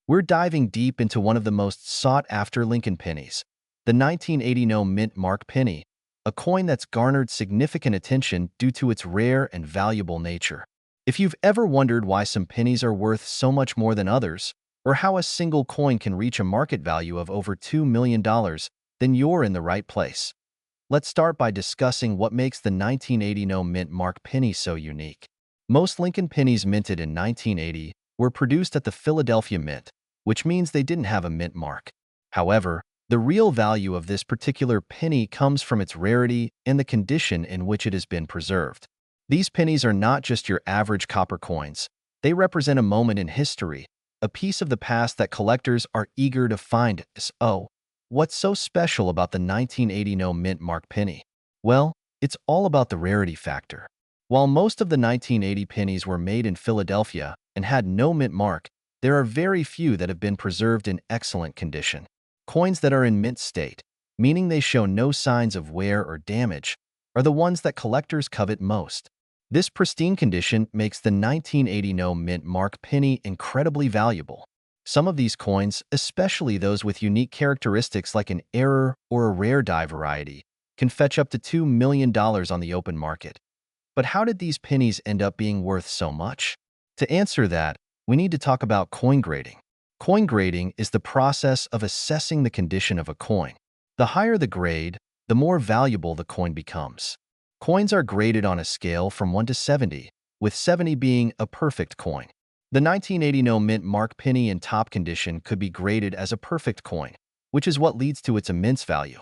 We're diving deep into one of the most sought-after Lincoln pennies, the 1980 No Mint Mark penny, a coin that's garnered significant attention due to its rare and valuable nature. If you've ever wondered why some pennies are worth so much more than others, or how a single coin can reach a market value of over $2 million, then you're in the right place. Let's start by discussing what makes the 1980 No Mint Mark penny so unique. Most Lincoln pennies minted in 1980 were produced at the Philadelphia Mint, which means they didn't have a mint mark. However, the real value of this particular penny comes from its rarity and the condition in which it has been preserved. These pennies are not just your average copper coins. They represent a moment in history, a piece of the past that collectors are eager to find. So, what's so special about the 1980 No Mint Mark penny? Well, it's all about the rarity factor. While most of the 1980 pennies were made in Philadelphia and had no mint mark, there are very few that have been preserved in excellent condition. Coins that are in mint state, meaning they show no signs of wear or damage, are the ones that collectors covet most. This pristine condition makes the 1980 No Mint Mark penny incredibly valuable. Some of these coins, especially those with unique characteristics like an error or a rare die variety, can fetch up to $2 million on the open market. But how did these pennies end up being worth so much? To answer that, we need to talk about coin grading. Coin grading is the process of assessing the condition of a coin. The higher the grade, the more valuable the coin becomes. Coins are graded on a scale from 1 to 70, with 70 being a perfect coin. The 1980 No Mint Mark penny in top condition could be graded as a perfect coin, which is what leads to its immense value.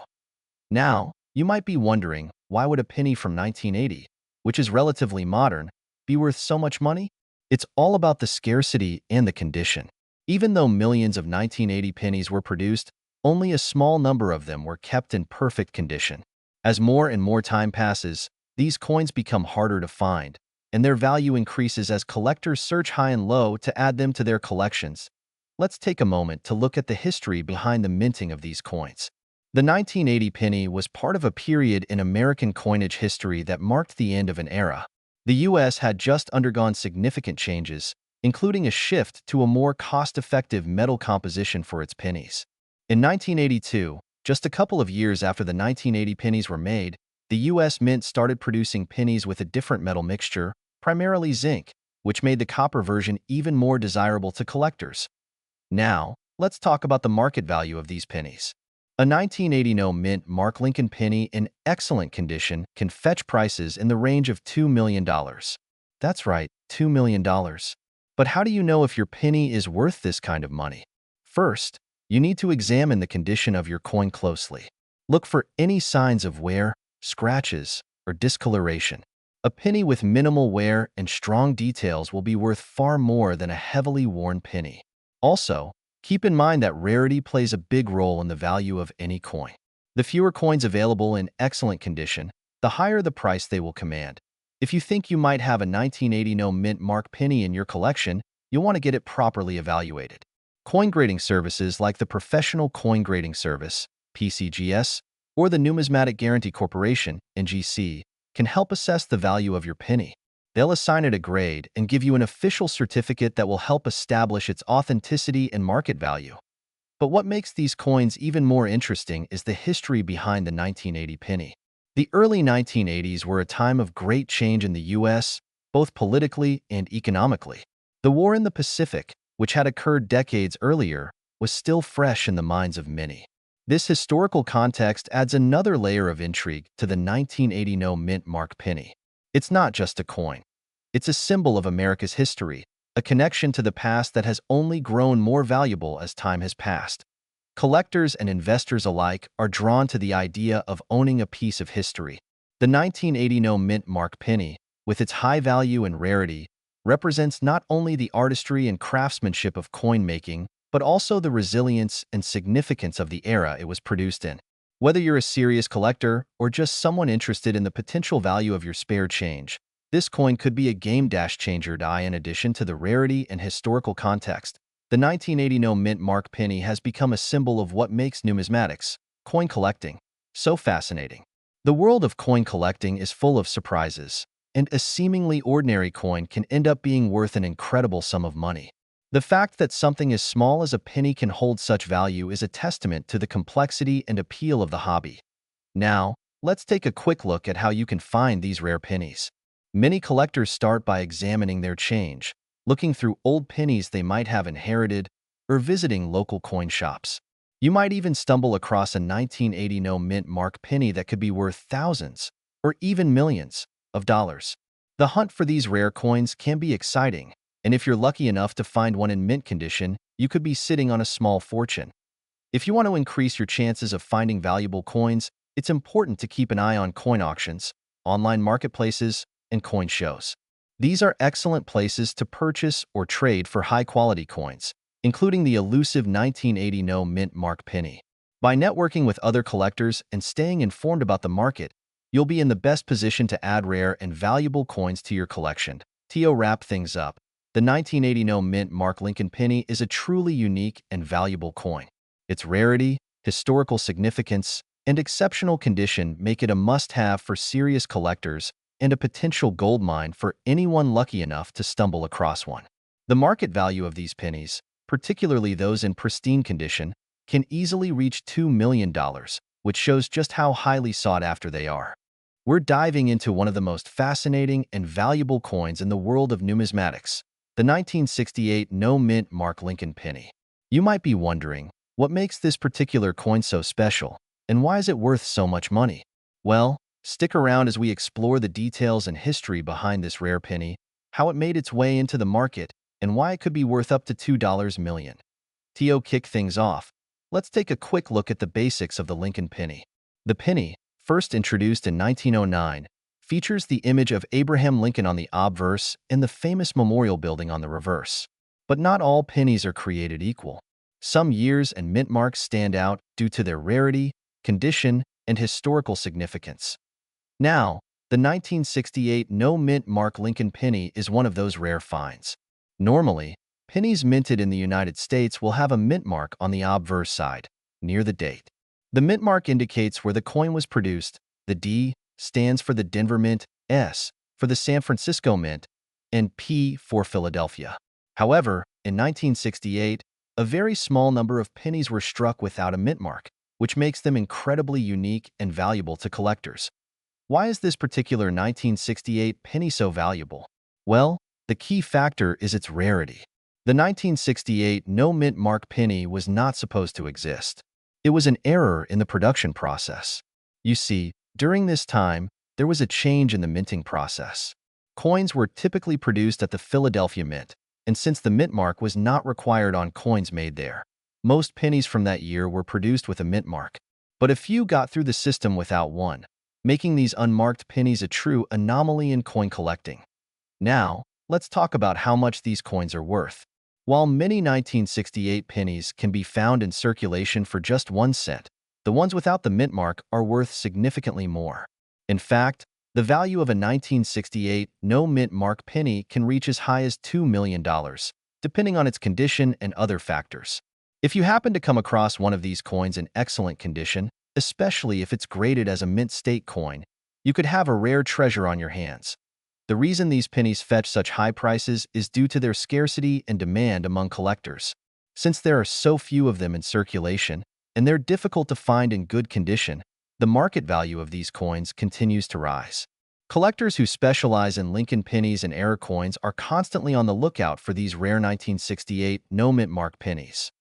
Now, you might be wondering, why would a penny from 1980, which is relatively modern, be worth so much money? It's all about the scarcity and the condition. Even though millions of 1980 pennies were produced, only a small number of them were kept in perfect condition. As more and more time passes, these coins become harder to find, and their value increases as collectors search high and low to add them to their collections. Let's take a moment to look at the history behind the minting of these coins. The 1980 penny was part of a period in American coinage history that marked the end of an era. The U.S. had just undergone significant changes, including a shift to a more cost-effective metal composition for its pennies. In 1982, just a couple of years after the 1980 pennies were made, the U.S. Mint started producing pennies with a different metal mixture, primarily zinc, which made the copper version even more desirable to collectors. Now, let's talk about the market value of these pennies. A 1980 No Mint Mark Lincoln penny in excellent condition can fetch prices in the range of $2 million. That's right, $2 million. But how do you know if your penny is worth this kind of money? First, you need to examine the condition of your coin closely. Look for any signs of wear, scratches, or discoloration. A penny with minimal wear and strong details will be worth far more than a heavily worn penny. Also, keep in mind that rarity plays a big role in the value of any coin. The fewer coins available in excellent condition, the higher the price they will command. If you think you might have a 1980 No Mint Mark penny in your collection, you'll want to get it properly evaluated. Coin grading services like the Professional Coin Grading Service, PCGS, or the Numismatic Guarantee Corporation, NGC, can help assess the value of your penny. They'll assign it a grade and give you an official certificate that will help establish its authenticity and market value. But what makes these coins even more interesting is the history behind the 1980 penny. The early 1980s were a time of great change in the U.S., both politically and economically. The war in the Pacific, which had occurred decades earlier, was still fresh in the minds of many. This historical context adds another layer of intrigue to the 1980 No Mint Mark penny. It's not just a coin. It's a symbol of America's history, a connection to the past that has only grown more valuable as time has passed. Collectors and investors alike are drawn to the idea of owning a piece of history. The 1980 No Mint Mark penny, with its high value and rarity, represents not only the artistry and craftsmanship of coin making, but also the resilience and significance of the era it was produced in. Whether you're a serious collector or just someone interested in the potential value of your spare change, this coin could be a game-changer. In addition to the rarity and historical context, the 1980 No Mint Mark penny has become a symbol of what makes numismatics, coin collecting, so fascinating. The world of coin collecting is full of surprises, and a seemingly ordinary coin can end up being worth an incredible sum of money. The fact that something as small as a penny can hold such value is a testament to the complexity and appeal of the hobby. Now, let's take a quick look at how you can find these rare pennies. Many collectors start by examining their change, looking through old pennies they might have inherited, or visiting local coin shops. You might even stumble across a 1980 no mint mark penny that could be worth thousands, or even millions, of dollars. The hunt for these rare coins can be exciting, and if you're lucky enough to find one in mint condition, you could be sitting on a small fortune. If you want to increase your chances of finding valuable coins, it's important to keep an eye on coin auctions, online marketplaces, and coin shows. These are excellent places to purchase or trade for high-quality coins, including the elusive 1980 no mint mark penny. By networking with other collectors and staying informed about the market, you'll be in the best position to add rare and valuable coins to your collection. To wrap things up, the 1980 no mint mark Lincoln penny is a truly unique and valuable coin. Its rarity, historical significance, and exceptional condition make it a must-have for serious collectors and a potential goldmine for anyone lucky enough to stumble across one. The market value of these pennies, particularly those in pristine condition, can easily reach $2 million, which shows just how highly sought after they are. We're diving into one of the most fascinating and valuable coins in the world of numismatics, the 1968 no mint mark Lincoln penny. You might be wondering, what makes this particular coin so special, and why is it worth so much money? Well, stick around as we explore the details and history behind this rare penny, how it made its way into the market, and why it could be worth up to $2 million. To kick things off, let's take a quick look at the basics of the Lincoln penny. The penny, first introduced in 1909, features the image of Abraham Lincoln on the obverse and the famous memorial building on the reverse. But not all pennies are created equal. Some years and mint marks stand out due to their rarity, condition, and historical significance. Now, the 1968 no mint mark Lincoln penny is one of those rare finds. Normally, pennies minted in the United States will have a mint mark on the obverse side, near the date. The mint mark indicates where the coin was produced. The D stands for the Denver Mint, S for the San Francisco Mint, and P for Philadelphia. However, in 1968, a very small number of pennies were struck without a mint mark, which makes them incredibly unique and valuable to collectors. Why is this particular 1968 penny so valuable? Well, the key factor is its rarity. The 1968 no mint mark penny was not supposed to exist. It was an error in the production process. You see, during this time, there was a change in the minting process. Coins were typically produced at the Philadelphia Mint, and since the mint mark was not required on coins made there, most pennies from that year were produced with a mint mark. But a few got through the system without one, making these unmarked pennies a true anomaly in coin collecting. Now, let's talk about how much these coins are worth. While many 1968 pennies can be found in circulation for just 1 cent, the ones without the mint mark are worth significantly more. In fact, the value of a 1968 no mint mark penny can reach as high as $2 million, depending on its condition and other factors. If you happen to come across one of these coins in excellent condition, especially if it's graded as a mint state coin, you could have a rare treasure on your hands. The reason these pennies fetch such high prices is due to their scarcity and demand among collectors. Since there are so few of them in circulation, and they're difficult to find in good condition, the market value of these coins continues to rise. Collectors who specialize in Lincoln pennies and error coins are constantly on the lookout for these rare 1968 no mint mark pennies.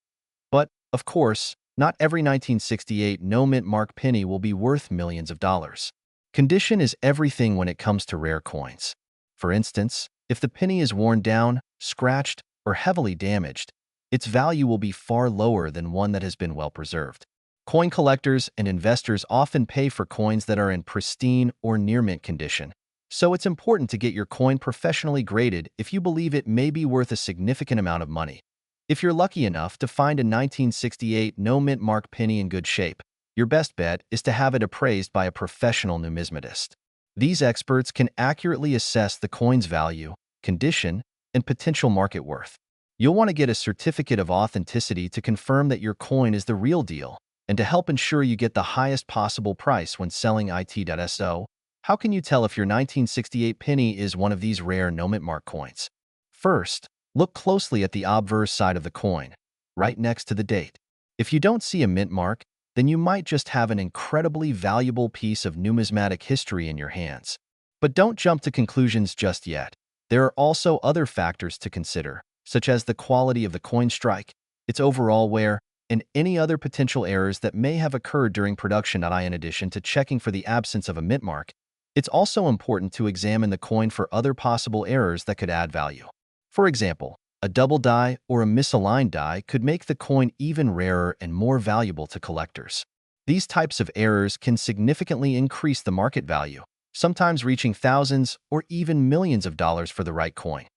But, of course, not every 1968 no mint mark penny will be worth millions of dollars. Condition is everything when it comes to rare coins. For instance, if the penny is worn down, scratched, or heavily damaged, its value will be far lower than one that has been well preserved. Coin collectors and investors often pay for coins that are in pristine or near-mint condition, so it's important to get your coin professionally graded if you believe it may be worth a significant amount of money. If you're lucky enough to find a 1968 no mint mark penny in good shape, your best bet is to have it appraised by a professional numismatist. These experts can accurately assess the coin's value, condition, and potential market worth. You'll want to get a certificate of authenticity to confirm that your coin is the real deal, and to help ensure you get the highest possible price when selling it.so. How can you tell if your 1968 penny is one of these rare no mint mark coins? First, Look closely at the obverse side of the coin, right next to the date. If you don't see a mint mark, then you might just have an incredibly valuable piece of numismatic history in your hands. But don't jump to conclusions just yet. There are also other factors to consider, such as the quality of the coin strike, its overall wear, and any other potential errors that may have occurred during production. In addition to checking for the absence of a mint mark, it's also important to examine the coin for other possible errors that could add value. For example, a double die or a misaligned die could make the coin even rarer and more valuable to collectors. These types of errors can significantly increase the market value, sometimes reaching thousands or even millions of dollars for the right coin.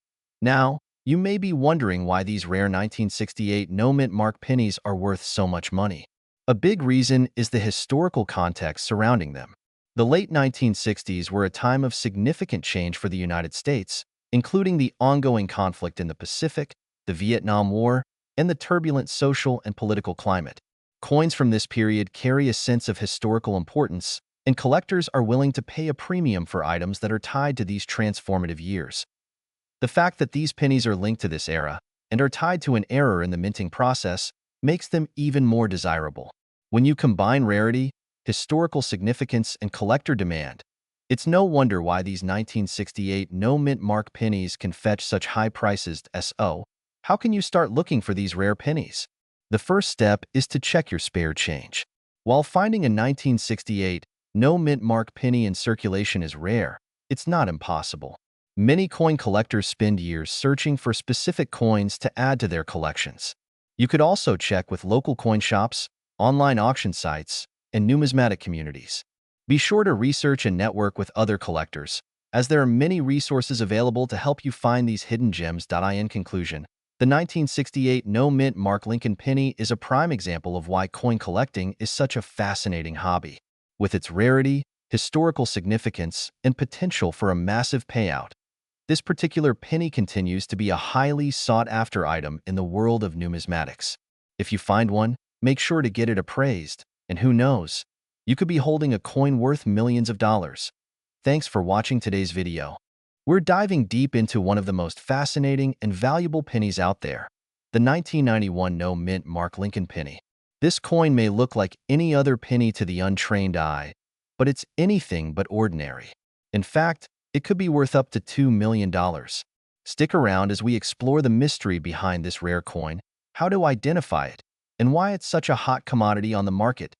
Now, you may be wondering why these rare 1968 no-mint mark pennies are worth so much money. A big reason is the historical context surrounding them. The late 1960s were a time of significant change for the United States, including the ongoing conflict in the Pacific, the Vietnam War, and the turbulent social and political climate. Coins from this period carry a sense of historical importance, and collectors are willing to pay a premium for items that are tied to these transformative years. The fact that these pennies are linked to this era and are tied to an error in the minting process makes them even more desirable. When you combine rarity, historical significance, and collector demand, it's no wonder why these 1968 no-mint mark pennies can fetch such high prices. So, how can you start looking for these rare pennies? The first step is to check your spare change. While finding a 1968 no-mint mark penny in circulation is rare, it's not impossible. Many coin collectors spend years searching for specific coins to add to their collections. You could also check with local coin shops, online auction sites, and numismatic communities. Be sure to research and network with other collectors, as there are many resources available to help you find these hidden gems. In conclusion, the 1968 no-mint mark Lincoln penny is a prime example of why coin collecting is such a fascinating hobby. With its rarity, historical significance, and potential for a massive payout, this particular penny continues to be a highly sought-after item in the world of numismatics. If you find one, make sure to get it appraised, and who knows, you could be holding a coin worth millions of dollars. Thanks for watching today's video. We're diving deep into one of the most fascinating and valuable pennies out there, the 1991 no-mint mark Lincoln penny. This coin may look like any other penny to the untrained eye, but it's anything but ordinary. In fact, it could be worth up to $2 million. Stick around as we explore the mystery behind this rare coin, how to identify it, and why it's such a hot commodity on the market.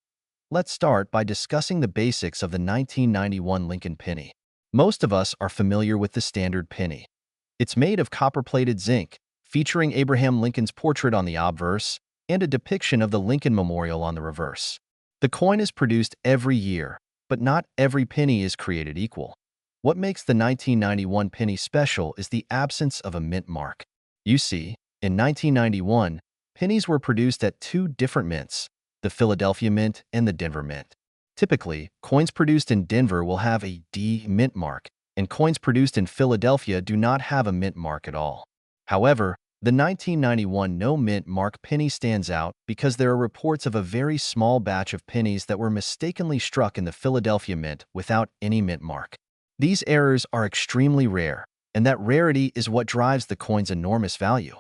Let's start by discussing the basics of the 1991 Lincoln penny. Most of us are familiar with the standard penny. It's made of copper-plated zinc, featuring Abraham Lincoln's portrait on the obverse and a depiction of the Lincoln Memorial on the reverse. The coin is produced every year, but not every penny is created equal. What makes the 1991 penny special is the absence of a mint mark. You see, in 1991, pennies were produced at two different mints, the Philadelphia Mint and the Denver Mint. Typically, coins produced in Denver will have a D mint mark, and coins produced in Philadelphia do not have a mint mark at all. However, the 1991 no-mint mark penny stands out because there are reports of a very small batch of pennies that were mistakenly struck in the Philadelphia Mint without any mint mark. These errors are extremely rare, and that rarity is what drives the coin's enormous value.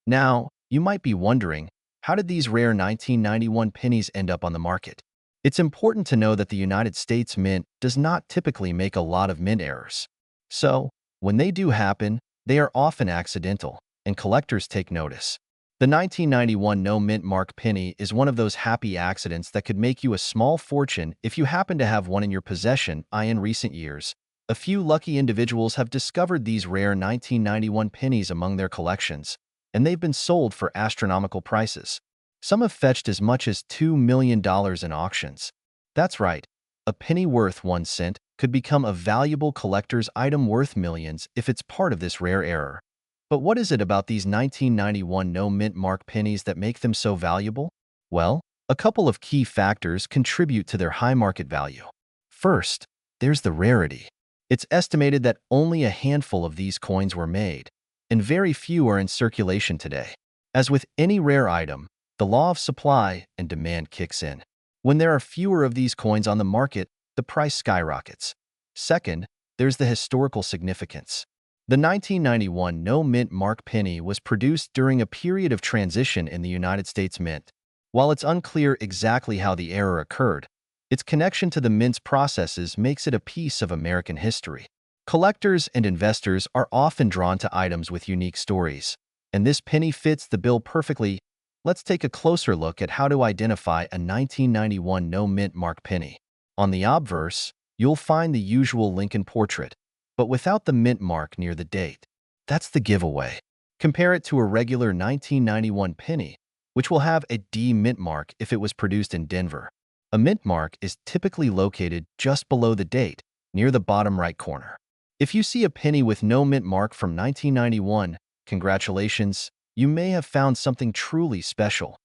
Now, you might be wondering, how did these rare 1991 pennies end up on the market? It's important to know that the United States Mint does not typically make a lot of mint errors. So, when they do happen, they are often accidental, and collectors take notice. The 1991 no-mint mark penny is one of those happy accidents that could make you a small fortune if you happen to have one in your possession. In recent years, a few lucky individuals have discovered these rare 1991 pennies among their collections, and they've been sold for astronomical prices. Some have fetched as much as $2 million in auctions. That's right, a penny worth 1 cent could become a valuable collector's item worth millions if it's part of this rare error. But what is it about these 1991 no-mint mark pennies that make them so valuable? Well, a couple of key factors contribute to their high market value. First, there's the rarity. It's estimated that only a handful of these coins were made, and very few are in circulation today. As with any rare item, the law of supply and demand kicks in. When there are fewer of these coins on the market, the price skyrockets. Second, there's the historical significance. The 1991 no-mint mark penny was produced during a period of transition in the United States Mint. While it's unclear exactly how the error occurred, its connection to the mint's processes makes it a piece of American history. Collectors and investors are often drawn to items with unique stories, and this penny fits the bill perfectly. Let's take a closer look at how to identify a 1991 no-mint mark penny. On the obverse, you'll find the usual Lincoln portrait, but without the mint mark near the date. That's the giveaway. Compare it to a regular 1991 penny, which will have a D mint mark if it was produced in Denver. A mint mark is typically located just below the date, near the bottom right corner. If you see a penny with no mint mark from 1991, congratulations, you may have found something truly special.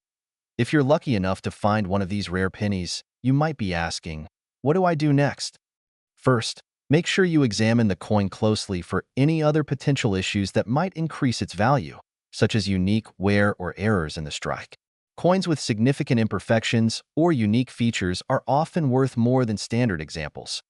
If you're lucky enough to find one of these rare pennies, you might be asking, what do I do next? First, make sure you examine the coin closely for any other potential issues that might increase its value, such as unique wear or errors in the strike. Coins with significant imperfections or unique features are often worth more than standard examples.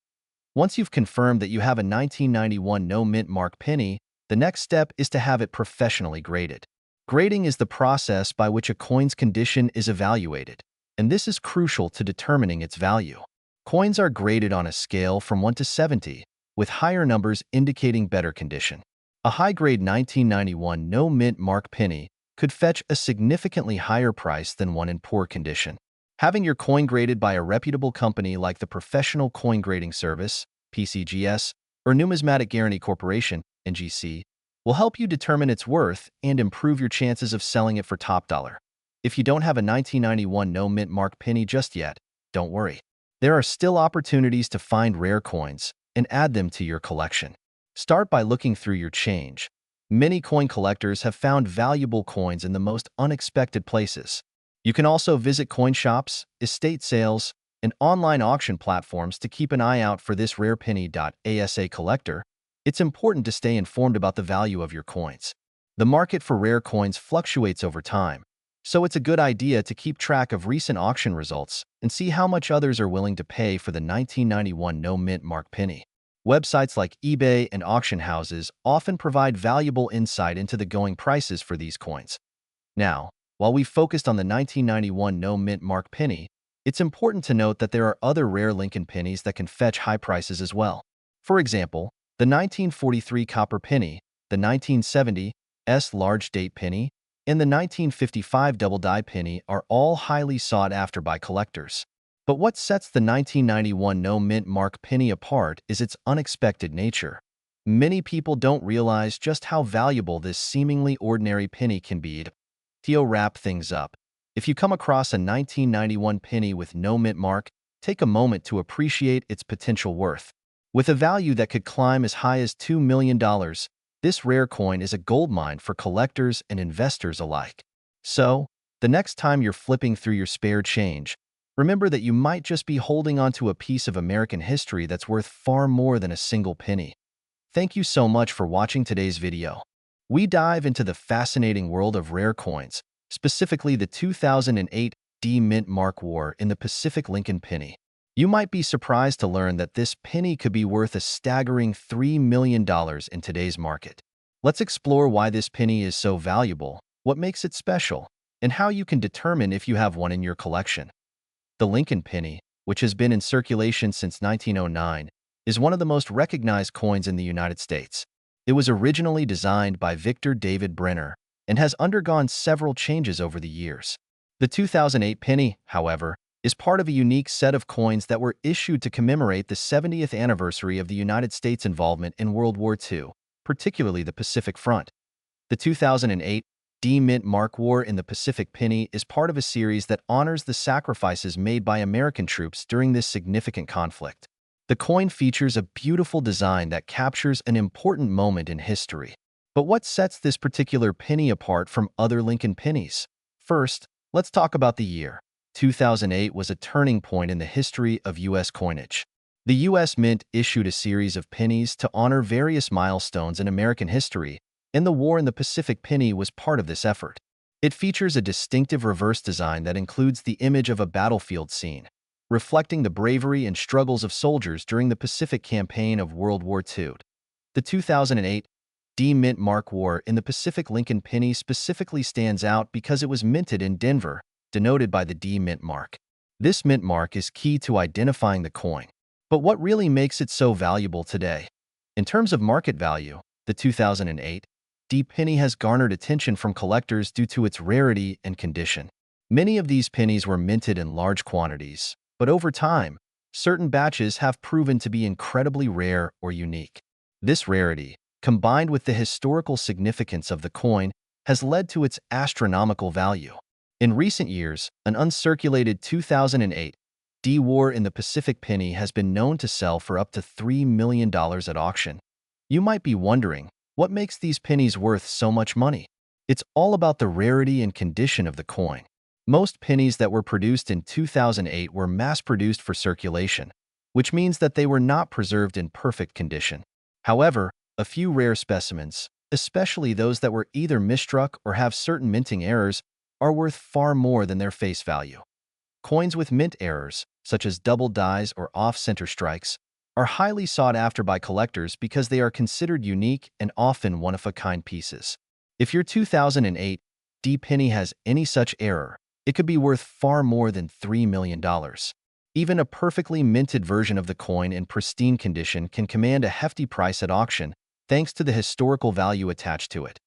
Once you've confirmed that you have a 1991 no-mint mark penny, the next step is to have it professionally graded. Grading is the process by which a coin's condition is evaluated, and this is crucial to determining its value. Coins are graded on a scale from 1 to 70, with higher numbers indicating better condition. A high-grade 1991 no-mint mark penny could fetch a significantly higher price than one in poor condition. Having your coin graded by a reputable company like the Professional Coin Grading Service, PCGS, or Numismatic Guarantee Corporation, NGC, will help you determine its worth and improve your chances of selling it for top dollar. If you don't have a 1991 no-mint mark penny just yet, don't worry. There are still opportunities to find rare coins and add them to your collection. Start by looking through your change. Many coin collectors have found valuable coins in the most unexpected places. You can also visit coin shops, estate sales, and online auction platforms to keep an eye out for this rare penny. As a collector, it's important to stay informed about the value of your coins. The market for rare coins fluctuates over time, so it's a good idea to keep track of recent auction results and see how much others are willing to pay for the 1991 no-mint mark penny. Websites like eBay and auction houses often provide valuable insight into the going prices for these coins. Now, while we've focused on the 1991 no-mint mark penny, it's important to note that there are other rare Lincoln pennies that can fetch high prices as well. For example, the 1943 copper penny, the 1970 large date penny, and the 1955 double die penny are all highly sought after by collectors. But what sets the 1991 no-mint mark penny apart is its unexpected nature. Many people don't realize just how valuable this seemingly ordinary penny can be. To wrap things up, if you come across a 1991 penny with no mint mark, take a moment to appreciate its potential worth. With a value that could climb as high as $2 million, this rare coin is a goldmine for collectors and investors alike. So, the next time you're flipping through your spare change, remember that you might just be holding onto a piece of American history that's worth far more than a single penny. Thank you so much for watching today's video. We dive into the fascinating world of rare coins, specifically the 2008 D Mint Mark War in the Pacific Lincoln penny. You might be surprised to learn that this penny could be worth a staggering $3 million in today's market. Let's explore why this penny is so valuable, what makes it special, and how you can determine if you have one in your collection. The Lincoln penny, which has been in circulation since 1909, is one of the most recognized coins in the United States. It was originally designed by Victor David Brenner and has undergone several changes over the years. The 2008 penny, however, is part of a unique set of coins that were issued to commemorate the 70th anniversary of the United States' involvement in World War II, particularly the Pacific Front. The 2008 D Mint Mark War in the Pacific penny is part of a series that honors the sacrifices made by American troops during this significant conflict. The coin features a beautiful design that captures an important moment in history. But what sets this particular penny apart from other Lincoln pennies? First, let's talk about the year. 2008 was a turning point in the history of U.S. coinage. The U.S. Mint issued a series of pennies to honor various milestones in American history, and the war in the Pacific penny was part of this effort. It features a distinctive reverse design that includes the image of a battlefield scene, reflecting the bravery and struggles of soldiers during the Pacific campaign of World War II. The 2008 D Mint Mark War in the Pacific Lincoln penny specifically stands out because it was minted in Denver, denoted by the D Mint mark. This mint mark is key to identifying the coin. But what really makes it so valuable today? In terms of market value, the 2008 D penny has garnered attention from collectors due to its rarity and condition. Many of these pennies were minted in large quantities, but over time, certain batches have proven to be incredibly rare or unique. This rarity, combined with the historical significance of the coin, has led to its astronomical value. In recent years, an uncirculated 2008 D War in the Pacific penny has been known to sell for up to $3 million at auction. You might be wondering, what makes these pennies worth so much money? It's all about the rarity and condition of the coin. Most pennies that were produced in 2008 were mass-produced for circulation, which means that they were not preserved in perfect condition. However, a few rare specimens, especially those that were either misstruck or have certain minting errors, are worth far more than their face value. Coins with mint errors, such as double dies or off-center strikes, are highly sought after by collectors because they are considered unique and often one-of-a-kind pieces. If your 2008 D penny has any such error, it could be worth far more than $3 million. Even a perfectly minted version of the coin in pristine condition can command a hefty price at auction, thanks to the historical value attached to it.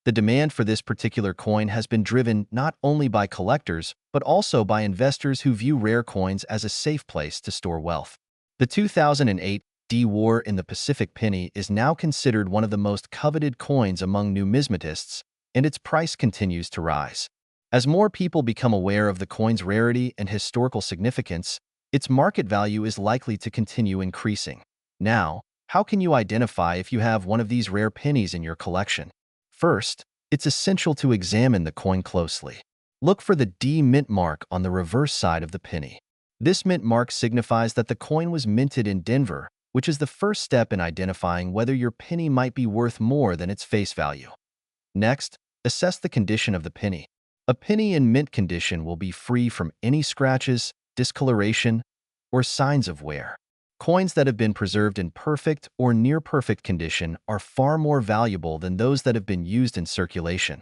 The demand for this particular coin has been driven not only by collectors, but also by investors who view rare coins as a safe place to store wealth. The 2008 D War in the Pacific penny is now considered one of the most coveted coins among numismatists, and its price continues to rise. As more people become aware of the coin's rarity and historical significance, its market value is likely to continue increasing. Now, how can you identify if you have one of these rare pennies in your collection? First, it's essential to examine the coin closely. Look for the D mint mark on the reverse side of the penny. This mint mark signifies that the coin was minted in Denver, which is the first step in identifying whether your penny might be worth more than its face value. Next, assess the condition of the penny. A penny in mint condition will be free from any scratches, discoloration, or signs of wear. Coins that have been preserved in perfect or near-perfect condition are far more valuable than those that have been used in circulation.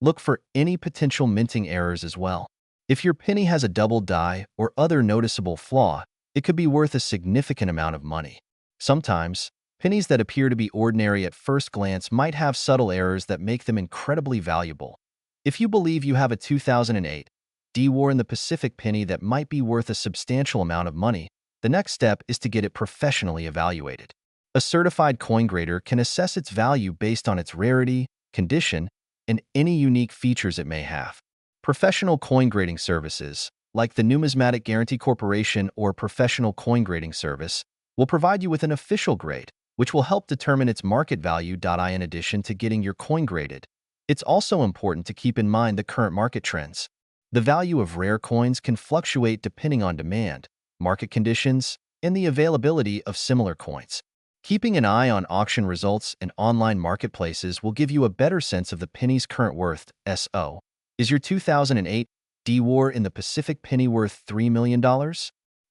Look for any potential minting errors as well. If your penny has a double die or other noticeable flaw, it could be worth a significant amount of money. Sometimes, pennies that appear to be ordinary at first glance might have subtle errors that make them incredibly valuable. If you believe you have a 2008 D War in the Pacific penny that might be worth a substantial amount of money, the next step is to get it professionally evaluated. A certified coin grader can assess its value based on its rarity, condition, and any unique features it may have. Professional coin grading services, like the Numismatic Guarantee Corporation or Professional Coin Grading Service, will provide you with an official grade, which will help determine its market value. In addition to getting your coin graded, it's also important to keep in mind the current market trends. The value of rare coins can fluctuate depending on demand, market conditions, and the availability of similar coins. Keeping an eye on auction results and online marketplaces will give you a better sense of the penny's current worth. So, is your 2008 D War in the Pacific penny worth $3 million?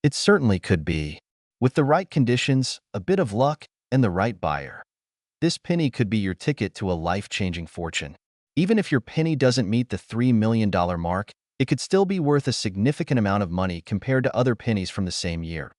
It certainly could be. With the right conditions, a bit of luck, and the right buyer, this penny could be your ticket to a life-changing fortune. Even if your penny doesn't meet the $3 million mark, it could still be worth a significant amount of money compared to other pennies from the same year.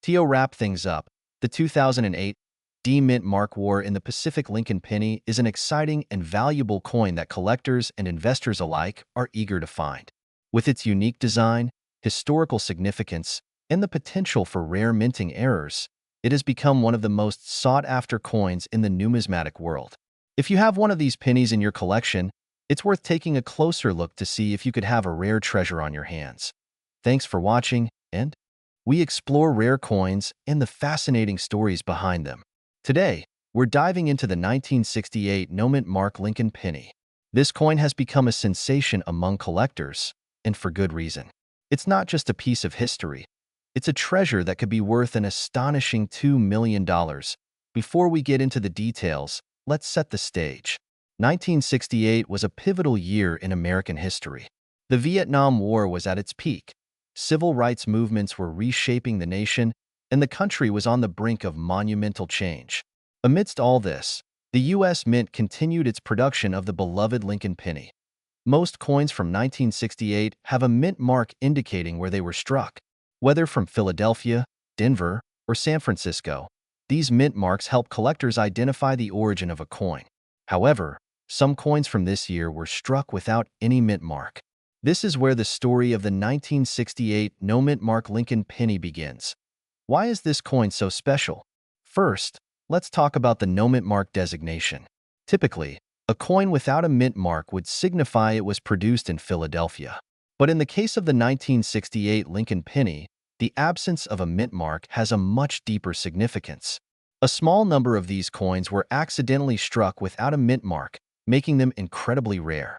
To wrap things up, the 2008 D Mint Mark War in the Pacific Lincoln penny is an exciting and valuable coin that collectors and investors alike are eager to find. With its unique design, historical significance, and the potential for rare minting errors, it has become one of the most sought-after coins in the numismatic world. If you have one of these pennies in your collection, it's worth taking a closer look to see if you could have a rare treasure on your hands. Thanks for watching, and we explore rare coins and the fascinating stories behind them. Today, we're diving into the 1968 No Mint Mark Lincoln penny. This coin has become a sensation among collectors, and for good reason. It's not just a piece of history. It's a treasure that could be worth an astonishing $2 million. Before we get into the details, let's set the stage. 1968 was a pivotal year in American history. The Vietnam War was at its peak. Civil rights movements were reshaping the nation, and the country was on the brink of monumental change. Amidst all this, The U.S. Mint continued its production of the beloved Lincoln penny. Most coins from 1968 have a mint mark indicating where they were struck. Whether from Philadelphia, Denver, or San Francisco, these mint marks help collectors identify the origin of a coin. However, some coins from this year were struck without any mint mark. This is where the story of the 1968 no mint mark Lincoln penny begins. Why is this coin so special? First, let's talk about the no mint mark designation. Typically, a coin without a mint mark would signify it was produced in Philadelphia. But in the case of the 1968 Lincoln penny, the absence of a mint mark has a much deeper significance. A small number of these coins were accidentally struck without a mint mark, making them incredibly rare.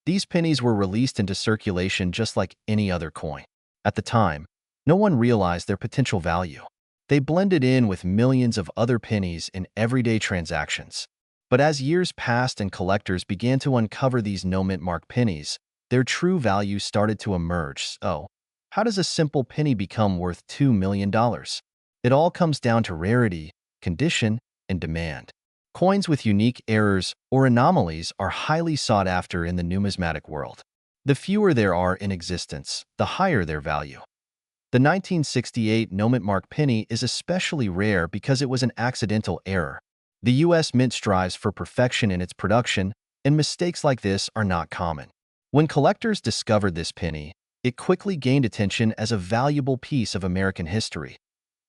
These pennies were released into circulation just like any other coin. At the time, no one realized their potential value. They blended in with millions of other pennies in everyday transactions. But as years passed and collectors began to uncover these no mint mark pennies, their true value started to emerge. So, how does a simple penny become worth $2 million? It all comes down to rarity, condition, and demand. Coins with unique errors or anomalies are highly sought after in the numismatic world. The fewer there are in existence, the higher their value. The 1968 no mint mark penny is especially rare because it was an accidental error. The U.S. Mint strives for perfection in its production, and mistakes like this are not common. When collectors discovered this penny, it quickly gained attention as a valuable piece of American history.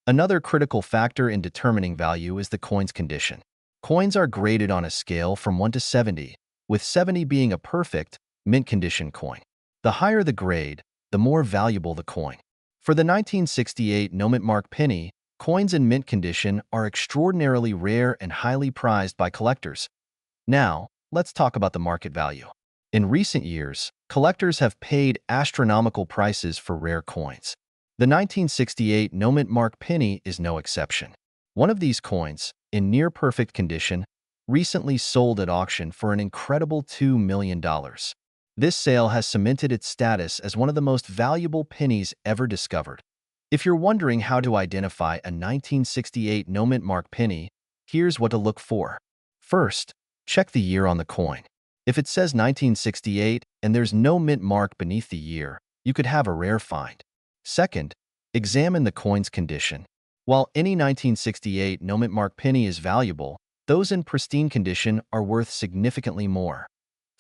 Another critical factor in determining value is the coin's condition. Coins are graded on a scale from 1 to 70, with 70 being a perfect, mint condition coin. The higher the grade, the more valuable the coin. For the 1968 no mint mark penny, coins in mint condition are extraordinarily rare and highly prized by collectors. Now, let's talk about the market value. In recent years, collectors have paid astronomical prices for rare coins. The 1968 no mint mark penny is no exception. One of these coins, in near-perfect condition, recently sold at auction for an incredible $2 million. This sale has cemented its status as one of the most valuable pennies ever discovered. If you're wondering how to identify a 1968 no mint mark penny, here's what to look for. First, check the year on the coin. If it says 1968 and there's no mint mark beneath the year, you could have a rare find. Second, examine the coin's condition. While any 1968 no mint mark penny is valuable, those in pristine condition are worth significantly more.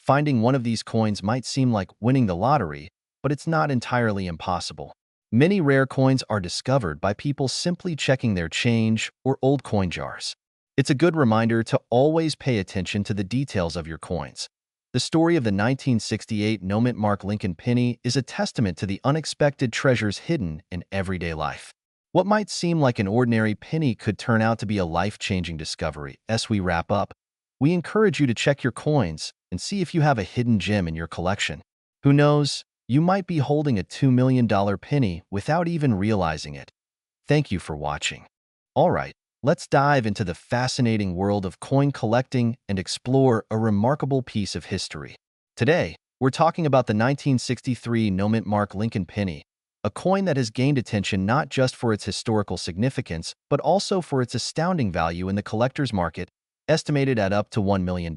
Finding one of these coins might seem like winning the lottery, but it's not entirely impossible. Many rare coins are discovered by people simply checking their change or old coin jars. It's a good reminder to always pay attention to the details of your coins. The story of the 1968 no mint mark Lincoln penny is a testament to the unexpected treasures hidden in everyday life. What might seem like an ordinary penny could turn out to be a life-changing discovery. As we wrap up, we encourage you to check your coins and see if you have a hidden gem in your collection. Who knows, you might be holding a $2 million penny without even realizing it. Thank you for watching. Alright, let's dive into the fascinating world of coin collecting and explore a remarkable piece of history. Today, we're talking about the 1963 no mint mark Lincoln penny, a coin that has gained attention not just for its historical significance, but also for its astounding value in the collector's market, estimated at up to $1 million.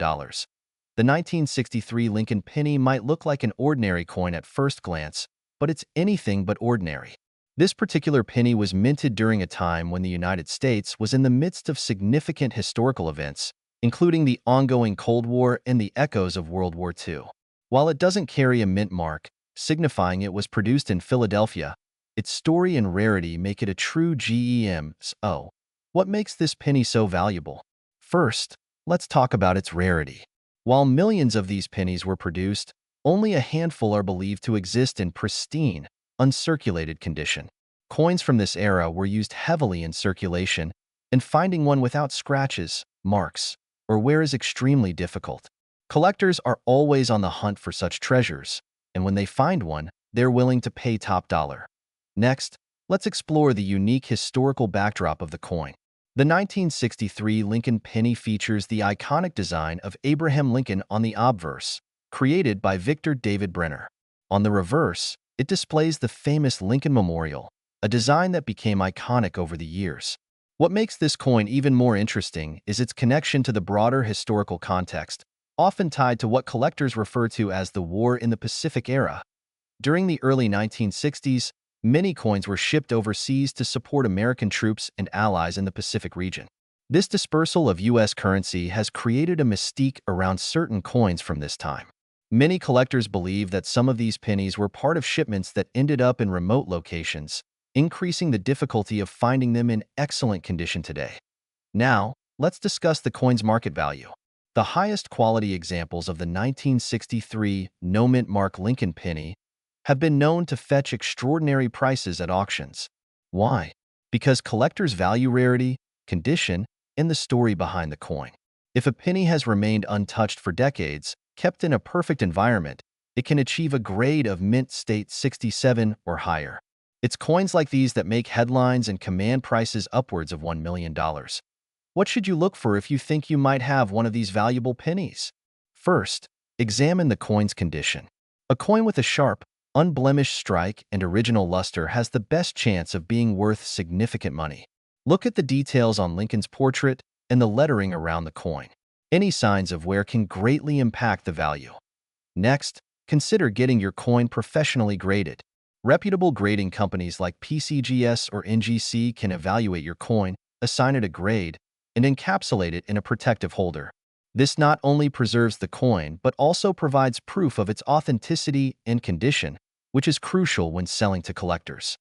The 1963 Lincoln penny might look like an ordinary coin at first glance, but it's anything but ordinary. This particular penny was minted during a time when the United States was in the midst of significant historical events, including the ongoing Cold War and the echoes of World War II. While it doesn't carry a mint mark, signifying it was produced in Philadelphia, its story and rarity make it a true gem. So, what makes this penny so valuable? First, let's talk about its rarity. While millions of these pennies were produced, only a handful are believed to exist in pristine, uncirculated condition. Coins from this era were used heavily in circulation, and finding one without scratches, marks, or wear is extremely difficult. Collectors are always on the hunt for such treasures, and when they find one, they're willing to pay top dollar. Next, let's explore the unique historical backdrop of the coin. The 1963 Lincoln penny features the iconic design of Abraham Lincoln on the obverse, created by Victor David Brenner. On the reverse, it displays the famous Lincoln Memorial, a design that became iconic over the years. What makes this coin even more interesting is its connection to the broader historical context, often tied to what collectors refer to as the War in the Pacific era. During the early 1960s, many coins were shipped overseas to support American troops and allies in the Pacific region. This dispersal of U.S. currency has created a mystique around certain coins from this time. Many collectors believe that some of these pennies were part of shipments that ended up in remote locations, increasing the difficulty of finding them in excellent condition today. Now, let's discuss the coin's market value. The highest quality examples of the 1963 no-mint mark Lincoln penny have been known to fetch extraordinary prices at auctions. Why? Because collectors value rarity, condition, and the story behind the coin. If a penny has remained untouched for decades, kept in a perfect environment, it can achieve a grade of mint state 67 or higher. It's coins like these that make headlines and command prices upwards of $1 million. What should you look for if you think you might have one of these valuable pennies? First, examine the coin's condition. A coin with a sharp, unblemished strike and original luster has the best chance of being worth significant money. Look at the details on Lincoln's portrait and the lettering around the coin. Any signs of wear can greatly impact the value. Next, consider getting your coin professionally graded. Reputable grading companies like PCGS or NGC can evaluate your coin, assign it a grade, and encapsulate it in a protective holder. This not only preserves the coin but also provides proof of its authenticity and condition, which is crucial when selling to collectors.